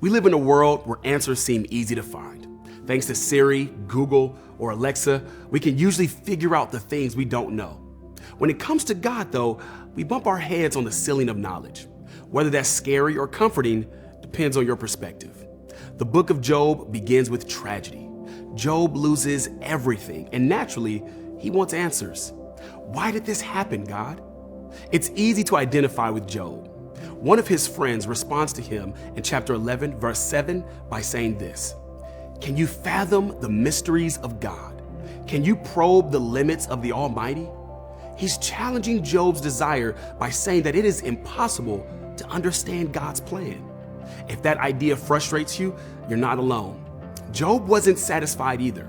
We live in a world where answers seem easy to find. Thanks to Siri, Google, or Alexa, we can usually figure out the things we don't know. When it comes to God, though, we bump our heads on the ceiling of knowledge. Whether that's scary or comforting depends on your perspective. The book of Job begins with tragedy. Job loses everything, and naturally, he wants answers. Why did this happen, God? It's easy to identify with Job. One of his friends responds to him in chapter 11, verse 7 by saying this: "Can you fathom the mysteries of God? Can you probe the limits of the Almighty?" He's challenging Job's desire by saying that it is impossible to understand God's plan. If that idea frustrates you, you're not alone. Job wasn't satisfied either.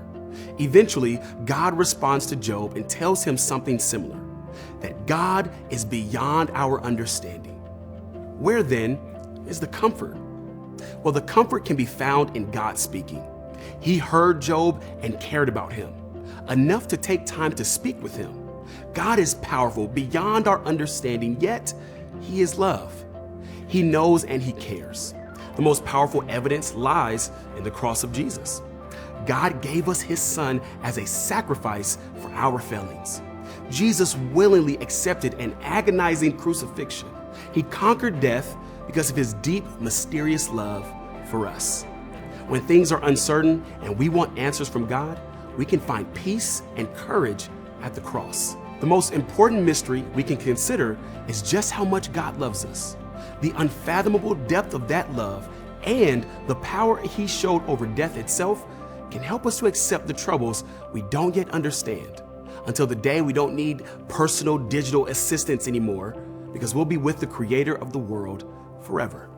Eventually, God responds to Job and tells him something similar, that God is beyond our understanding. Where then is the comfort? Well, the comfort can be found in God speaking. He heard Job and cared about him, enough to take time to speak with him. God is powerful beyond our understanding, yet He is love. He knows and He cares. The most powerful evidence lies in the cross of Jesus. God gave us His Son as a sacrifice for our failings. Jesus willingly accepted an agonizing crucifixion. He conquered death because of His deep, mysterious love for us. When things are uncertain and we want answers from God, we can find peace and courage at the cross. The most important mystery we can consider is just how much God loves us. The unfathomable depth of that love and the power He showed over death itself can help us to accept the troubles we don't yet understand, until the day we don't need personal digital assistance anymore, because we'll be with the Creator of the world forever.